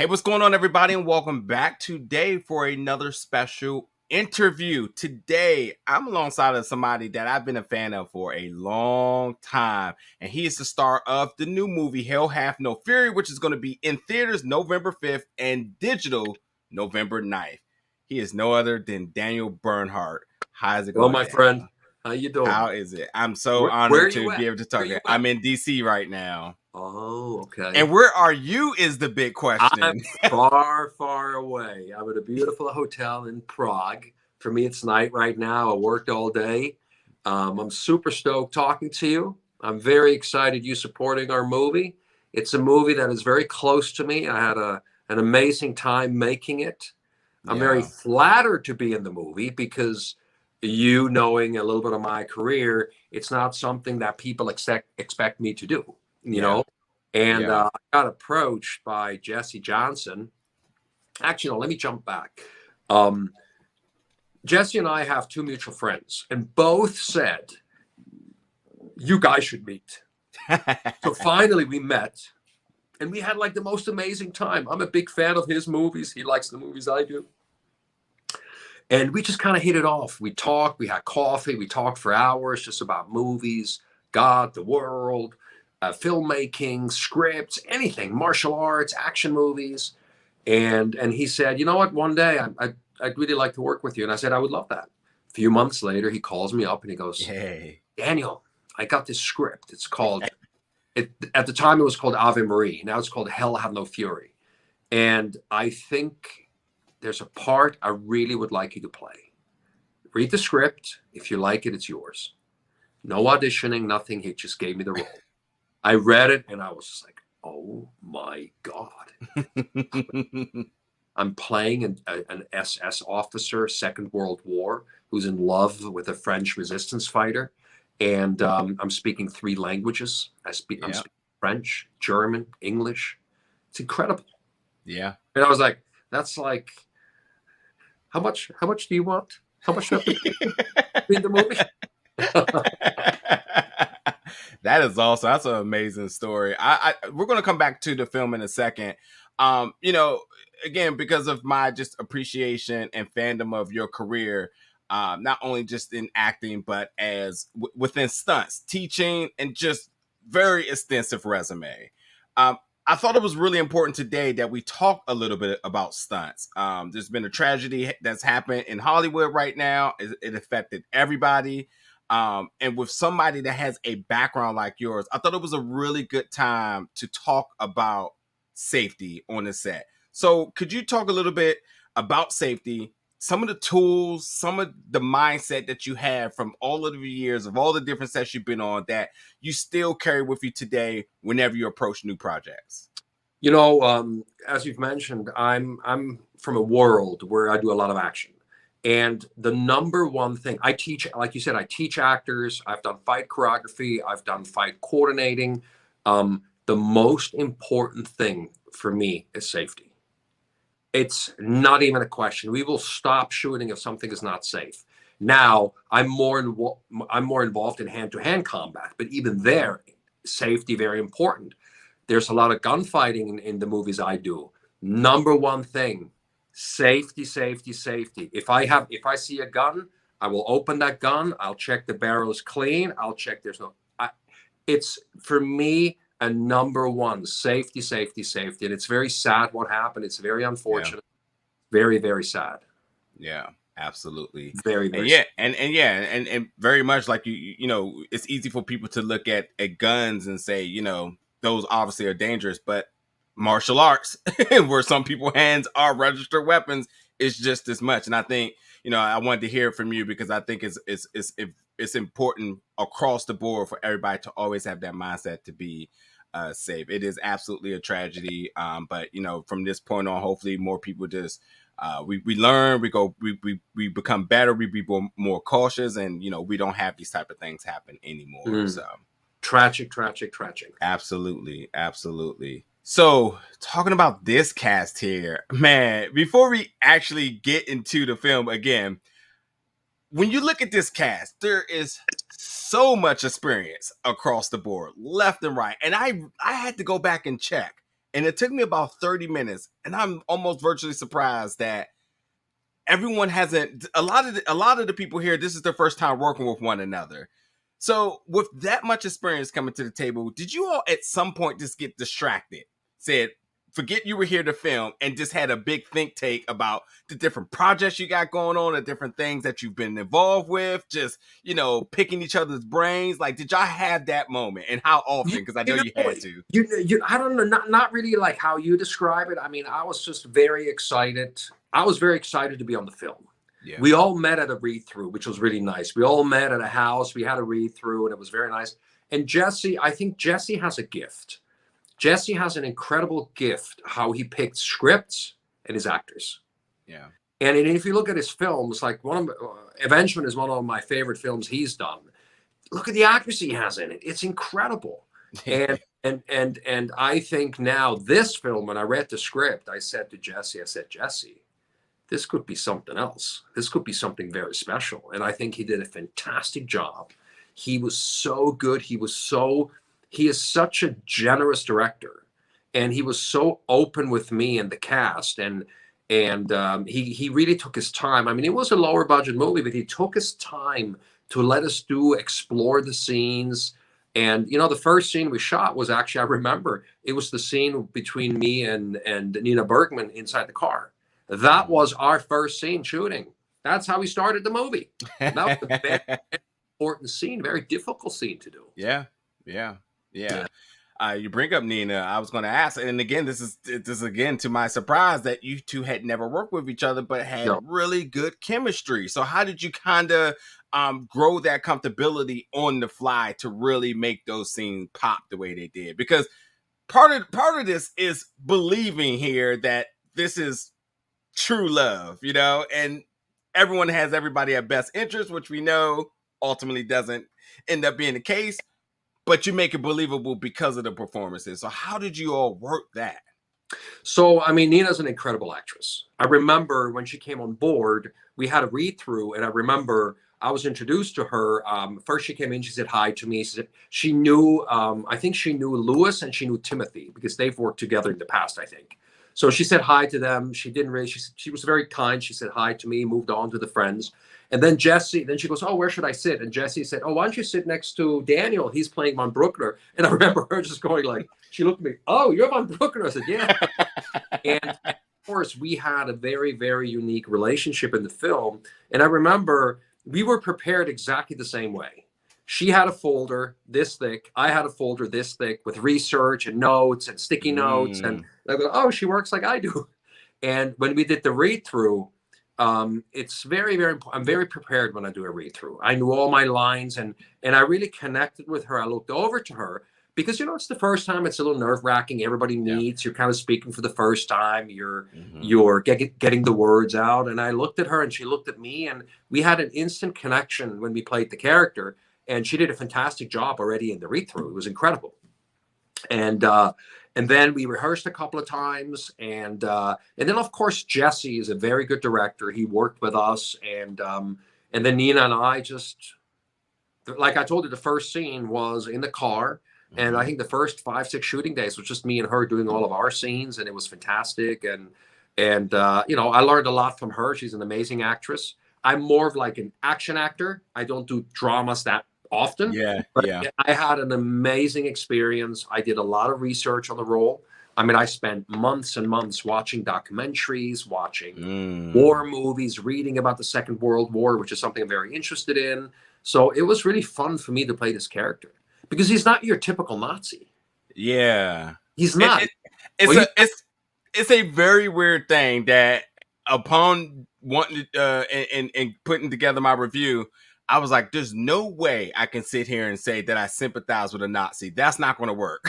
Hey, what's going on, everybody, and welcome back today for another special interview. Today, I'm alongside of somebody that I've been a fan of for a long time, and he is the star of the new movie Hell Hath No Fury, which is going to be in theaters November 5th and digital November 9th. He is no other than Daniel Bernhardt. How's it Hello, going, my Daniel? friend. How you doing? How is it? I'm so Where are honored to you be at? able to Where talk. are you at? I'm in DC right now. Oh, okay. And where are you is the big I'm question. far, far away. I'm at a beautiful hotel in Prague. For me, it's night right now. I worked all day. I'm super stoked talking to you. I'm very excited you supporting our movie. It's a movie that is very close to me. I had an amazing time making it. I'm very Yeah. flattered to be in the movie because you knowing a little bit of my career, it's not something that people expect me to do, you Yeah. know. And Yeah. I got approached by Jesse Johnson. Actually, no, let me jump back. Um, Jesse and I have two mutual friends, and both said, you guys should meet. So finally, we met, and we had like the most amazing time. I'm a big fan of his movies. He likes the movies I do. And we just kind of hit it off. We talked, we had coffee, we talked for hours just about movies, God, the world, filmmaking, scripts, anything, martial arts, action movies. And he said, you know what, one day I'd really like to work with you. And I said, I would love that. A few months later, he calls me up and he goes, Yay. Daniel, I got this script. It's called, at the time it was called Ave Marie. Now it's called Hell Have No Fury. And I think there's a part I really would like you to play. Read the script. If you like it, it's yours. No auditioning, nothing. He just gave me the role. I read it and I was just like, oh my God. I'm playing an SS officer, Second World War, who's in love with a French resistance fighter. And I'm speaking three languages. I'm Yeah. speaking French, German, English. It's incredible. Yeah. And I was like, that's like, how much do you want? How much do I have to be in the movie? That is awesome. That's an amazing story. We're gonna come back to the film in a second. You know, again, because of my just appreciation and fandom of your career, not only just in acting, but as within stunts, teaching, and just very extensive resume. Um, I thought it was really important today that we talk a little bit about stunts. There's been a tragedy that's happened in Hollywood right now. It affected everybody. And with somebody that has a background like yours, I thought it was a really good time to talk about safety on the set. So, could you talk a little bit about safety, some of the tools, some of the mindset that you have from all of the years of all the different sets you've been on that you still carry with you today whenever you approach new projects? You know, as you've mentioned, I'm from a world where I do a lot of action. And the number one thing I teach, like you said, I teach actors. I've done fight choreography. I've done fight coordinating. The most important thing for me is safety. It's not even a question. We will stop shooting if something is not safe. Now, I'm more involved in hand-to-hand combat, but even there, safety very important. There's a lot of gunfighting in the movies I do. Number one thing, safety, safety, safety. If I see a gun, I will open that gun. I'll check the barrel is clean. I'll check there's no. It's for me a number one, safety, safety, safety. And it's very sad what happened. It's very Yeah. unfortunate. Very, very sad. Yeah, absolutely. Very, And very yeah, sad. and very much like you know, it's easy for people to look at guns and say, you know, those obviously are dangerous, but martial arts, where some people hands are registered weapons, is just as much. And I think, you know, I wanted to hear it from you because I think it's important across the board for everybody to always have that mindset to be safe. It is absolutely a tragedy, but you know, from this point on, hopefully more people just we learn, we become better, we be more cautious, and you know, we don't have these type of things happen anymore. Mm. So Tragic, tragic, tragic. absolutely, absolutely. So talking about this cast here, man, before we actually get into the film again, when you look at this cast, there is so much experience across the board, left and right. And I had to go back and check. And it took me about 30 minutes. And I'm almost virtually surprised that everyone hasn't, a lot of the people here, this is their first time working with one another. So with that much experience coming to the table, did you all at some point just get distracted? Said, forget you were here to film, and just had a big think tank about the different projects you got going on, the different things that you've been involved with, just, picking each other's brains? Like, did y'all have that moment, and how often? Because I know you had to. I don't know, not really like how you describe it. I mean, I was just very excited. I was very excited to be on the film. Yeah. We all met at a read-through, which was really nice. We all met at a house. We had a read-through, and it was very nice. And Jesse, I think Jesse has a gift. Jesse has an incredible gift, how he picked scripts and his actors. Yeah. And if you look at his films, like Avengement is one of my favorite films he's done. Look at the actors he has in it. It's incredible. And I think now this film, when I read the script, I said to Jesse, Jesse, this could be something else. This could be something very special. And I think he did a fantastic job. He was so good. He is such a generous director. And he was so open with me and the cast. And he really took his time. I mean, it was a lower budget movie, but he took his time to let us explore the scenes. And, the first scene we shot was actually, I remember, it was the scene between me and Nina Bergman inside the car. That was our first scene shooting. That's how we started the movie. That was a very important scene, very difficult scene to do. Yeah. You bring up Nina. I was going to ask, and again, this is again to my surprise that you two had never worked with each other, but had really good chemistry. So how did you kind of grow that comfortability on the fly to really make those scenes pop the way they did? Because part of this is believing here that this is true love, and everyone has everybody at best interest, which we know ultimately doesn't end up being the case, but you make it believable because of the performances. So how did you all work that? So, I mean, Nina's an incredible actress. I remember when she came on board, we had a read through, and I remember I was introduced to her. First she came in, she said hi to me. She knew, I think she knew Lewis and she knew Timothy because they've worked together in the past, I think. So she said hi to them. She didn't really, she was very kind. She said hi to me, moved on to the friends. And then Jesse, then she goes, oh, where should I sit? And Jesse said, oh, why don't you sit next to Daniel? He's playing Von Bruckner. And I remember her just going like, she looked at me, oh, you're Von Bruckner? I said, yeah. And of course, we had a very, very unique relationship in the film. And I remember we were prepared exactly the same way. She had a folder this thick. I had a folder this thick with research and notes and sticky notes. And I go, oh, she works like I do. And when we did the read through, it's very, very important. I'm very prepared when I do a read through. I knew all my lines and I really connected with her. I looked over to her because, it's the first time. It's a little nerve wracking. Everybody needs, you're kind of speaking for the first time. You're getting the words out. And I looked at her and she looked at me and we had an instant connection when we played the character. And she did a fantastic job already in the read through. It was incredible. And then we rehearsed a couple of times. And then, of course, Jesse is a very good director. He worked with us. And then Nina and I just, like I told you, the first scene was in the car. And I think the first 5-6 shooting days was just me and her doing all of our scenes. And it was fantastic. And I learned a lot from her. She's an amazing actress. I'm more of like an action actor. I don't do dramas that often. But I had an amazing experience. I did a lot of research on the role. I mean, I spent months and months watching documentaries, watching war movies, reading about the Second World War, which is something I'm very interested in. So it was really fun for me to play this character because he's not your typical Nazi. Yeah, he's not. It's a very weird thing that upon wanting and putting together my review, I was like, there's no way I can sit here and say that I sympathize with a Nazi. That's not going to work.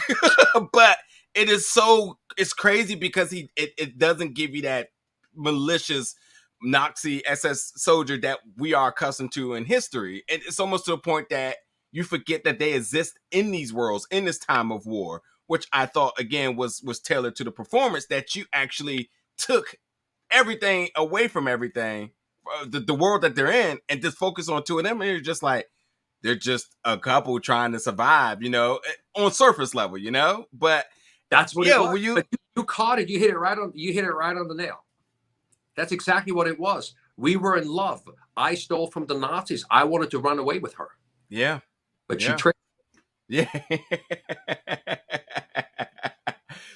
But it's crazy because it doesn't give you that malicious Nazi SS soldier that we are accustomed to in history. And it's almost to a point that you forget that they exist in these worlds, in this time of war, which I thought, again, was tailored to the performance, that you actually took everything away from everything, the world that they're in, and just focus on two of them. And you're just like, they're just a couple trying to survive, on surface level, but that's what it was. You caught it. You hit it right on. You hit it right on the nail. That's exactly what it was. We were in love. I stole from the Nazis. I wanted to run away with her, Yeah. but she Yeah. tricked. Yeah.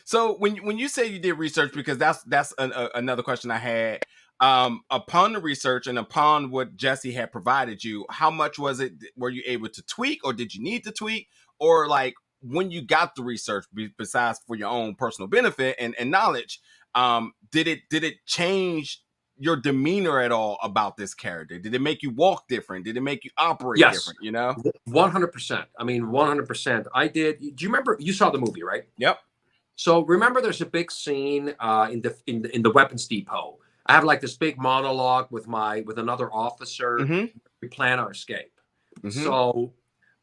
So when you say you did research, because that's another question I had. Upon the research and upon what Jesse had provided you, how much was it? Were you able to tweak, or did you need to tweak, or like when you got the research, besides for your own personal benefit and knowledge, did it change your demeanor at all about this character? Did it make you walk different? Did it make you operate Yes, different? You know? 100%. I mean, 100%. I did. Do you remember? You saw the movie, right? Yep. So remember, there's a big scene in the weapons depot. I have like this big monologue with another officer. Mm-hmm. We plan our escape. Mm-hmm. So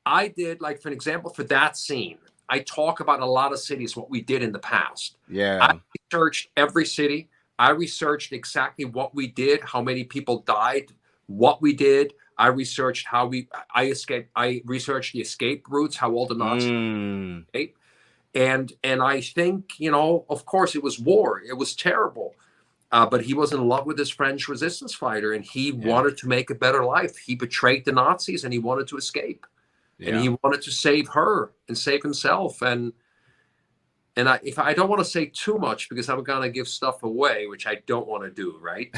I did, like, for an example, for that scene, I talk about a lot of cities, what we did in the past. I Yeah. researched every city. I researched exactly what we did, how many people died, what we did. I researched I escaped. I researched the escape routes, how all the Nazis Mm. escaped. And I think, of course, it was war. It was terrible. But he was in love with this French resistance fighter, and he Yeah. wanted to make a better life. He betrayed the Nazis, and he wanted to escape, and Yeah. he wanted to save her and save himself. And if I don't want to say too much because I'm gonna give stuff away, which I don't want to do, right?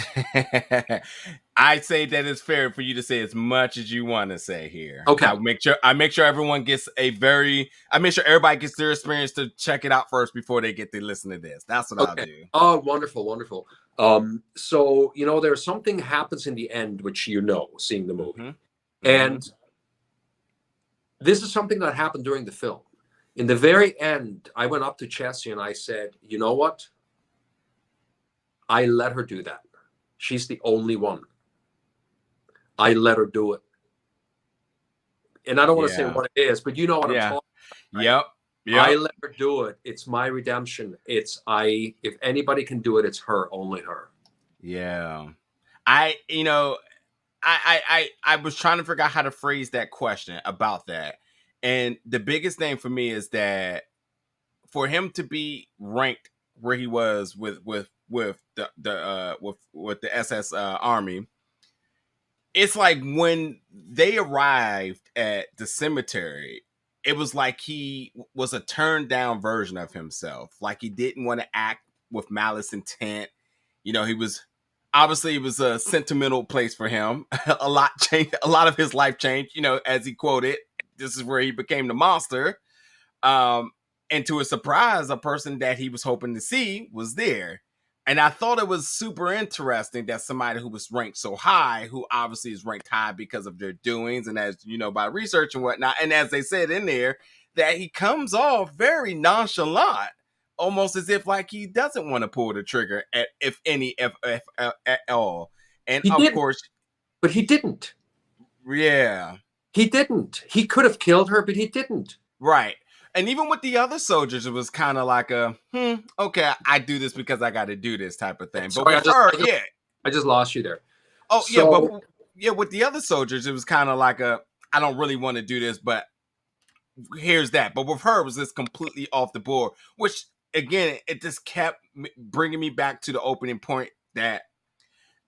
I say that it's fair for you to say as much as you want to say here. Okay, I make sure everyone gets I make sure everybody gets their experience to check it out first before they get to listen to this. That's what I'll okay. do. Oh, wonderful, wonderful. So there's something happens in the end, which seeing the movie, Mm-hmm. Mm-hmm. and this is something that happened during the film. In the very end, I went up to Chessie and I said, "You know what? I let her do that. She's the only one. I let her do it." And I don't want to say Yeah. what it is, but you know what I'm Yeah. talking about, right? Yep. I Yep. let her do it. It's my redemption. If anybody can do it, it's her, only her. Yeah. I you know I was trying to figure out how to phrase that question about that. And the biggest thing for me is that for him to be ranked where he was with the SS army, it's like when they arrived at the cemetery, it was like he was a turned down version of himself. Like he didn't want to act with malice intent. He was obviously, it was a sentimental place for him. A lot changed. A lot of his life changed. As he quoted, this is where he became the monster. Um, and to his surprise, a person that he was hoping to see was there. And I thought it was super interesting that somebody who was ranked so high, who obviously is ranked high because of their doings and as by research and whatnot, and as they said in there, that he comes off very nonchalant, almost as if like he doesn't want to pull the trigger if at all. And He of didn't, course, but he didn't. yeah, He didn't. He could have killed her, but he didn't. right. And even with the other soldiers, it was kind of like okay, I do this because I got to do this type of thing. But Sorry, with her, yeah. I just lost you there. Oh, yeah, but So yeah, with the other soldiers, it was kind of like I don't really want to do this, but here's that. But with her, it was just completely off the board, which again, it just kept bringing me back to the opening point that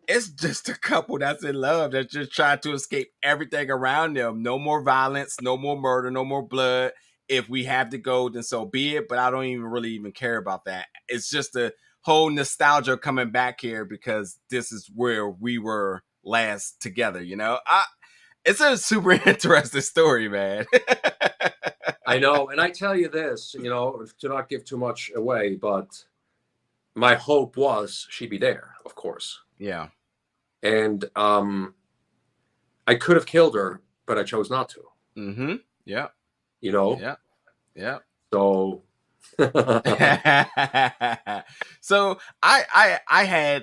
it's just a couple that's in love that's just trying to escape everything around them. No more violence, no more murder, no more blood. If we have to go, then so be it. But I don't even care about that. It's just a whole nostalgia coming back here because this is where we were last together. It's a super interesting story, man. I know, and I tell you this, to not give too much away, but my hope was she'd be there, of course. Yeah. And I could have killed her, but I chose not to. Mm-hmm. Yeah. You know? Yeah. Yeah. So So I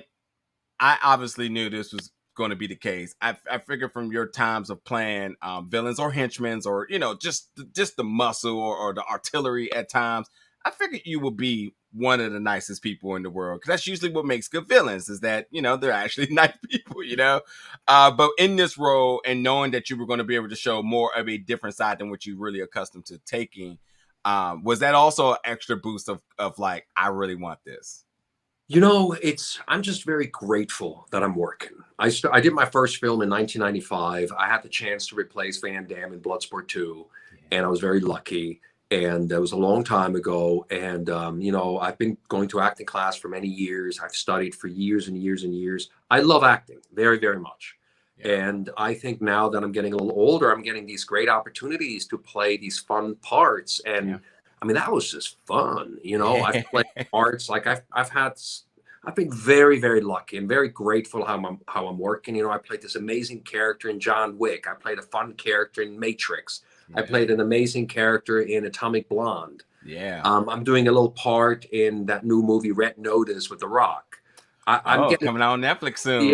obviously knew this was going to be the case. I figured from your times of playing villains or henchmen or just the muscle or the artillery at times, I figured you would be one of the nicest people in the world, because that's usually what makes good villains, is that they're actually nice people. But in this role, and knowing that you were going to be able to show more of a different side than what you're really accustomed to taking, Was that also an extra boost of like, I really want this? I'm just very grateful that I'm working. I did my first film in 1995. I had the chance to replace Van Damme in Bloodsport 2, Yeah. and I was very lucky. And that was a long time ago. And I've been going to acting class for many years. I've studied for years and years and years. I love acting very, very much. Yeah. And I think now that I'm getting a little older, I'm getting these great opportunities to play these fun parts. And I mean, that was just fun. I've played parts like I've been very, very lucky and very grateful how I'm working. I played this amazing character in John Wick. I played a fun character in Matrix. I played an amazing character in Atomic Blonde. Yeah. I'm doing a little part in that new movie Red Notice with The Rock. I'm getting coming out on Netflix soon.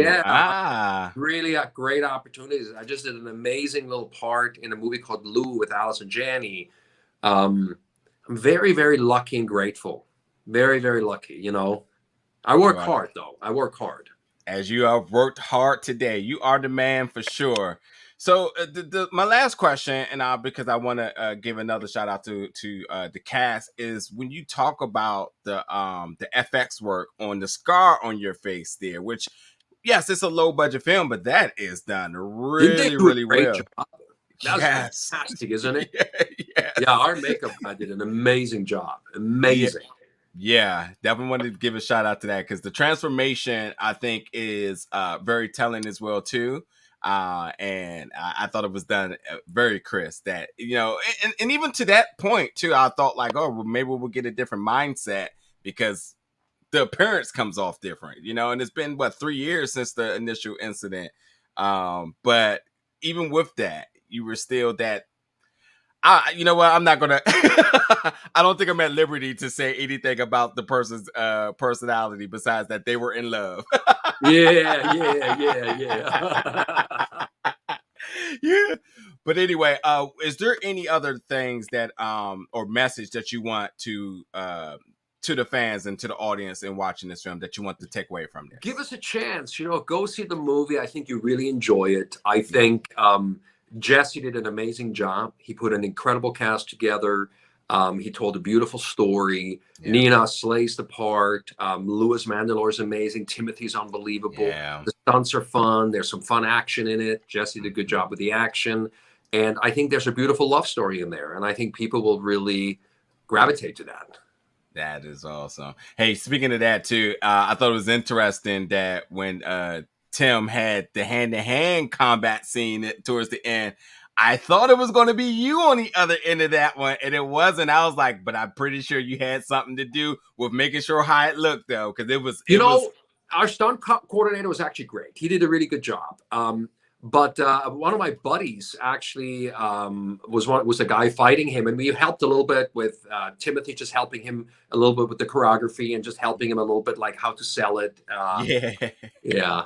really great opportunities. I just did an amazing little part in a movie called Blue with Allison Janney. I'm very, very lucky and grateful. Very, very lucky. I work hard, though. I work hard. As you have worked hard today, you are the man for sure. So my last question, and because I want to give another shout out to the cast, is when you talk about the FX work on the scar on your face there, which yes, it's a low budget film, but that is done really, really well. Job? That's fantastic, isn't it? Yes. Yeah, our makeup guy did an amazing job. Amazing. Yeah, definitely wanted to give a shout out to that because the transformation I think is very telling as well too. And I thought it was done very crisp. That and even to that point too, I thought like, oh, well, maybe we'll get a different mindset because the appearance comes off different, and it's been 3 years since the initial incident. But even with that, you were still that. You know what? I'm not gonna. I don't think I'm at liberty to say anything about the person's personality besides that they were in love. Yeah. Yeah. But anyway, is there any other things that or message that you want to the fans and to the audience in watching this film that you want to take away from this? Give us a chance. Go see the movie. I think you really enjoy it. I think Jesse did an amazing job. He put an incredible cast together. He told a beautiful story. Yeah. Nina slays the part. Louis Mandylor's amazing. Timothy's unbelievable. Yeah. The stunts are fun. There's some fun action in it. Jesse did a good job with the action. And I think there's a beautiful love story in there. And I think people will really gravitate to that. That is awesome. Hey, speaking of that too, I thought it was interesting that when Tim had the hand-to-hand combat scene towards the end, I thought it was going to be you on the other end of that one, and it wasn't. I was like, but I'm pretty sure you had something to do with making sure how it looked, though, because it was. Our stunt coordinator was actually great. He did a really good job. But one of my buddies actually was a guy fighting him, and we helped a little bit with Timothy, just helping him a little bit with the choreography and just helping him a little bit like how to sell it. Yeah.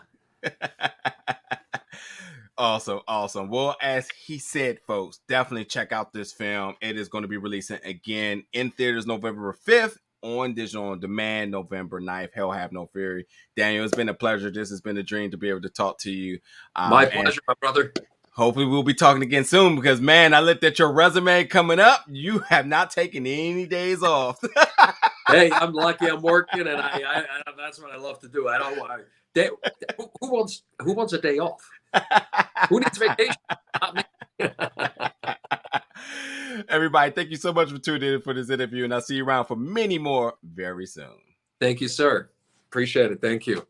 Awesome. Well, as he said, folks, definitely check out this film. It is going to be releasing again in theaters November 5th, on digital on demand November 9th. Hell Have No Fury. Daniel, it's been a pleasure. This has been a dream to be able to talk to you. My pleasure, my brother. Hopefully we'll be talking again soon because, man, I looked at your resume coming up. You have not taken any days off. Hey, I'm lucky. I'm working, and I that's what I love to do. I don't want who wants a day off? Who needs vacation? Not me. Everybody, thank you so much for tuning in for this interview, and I'll see you around for many more very soon. Thank you, sir. Appreciate it. Thank you.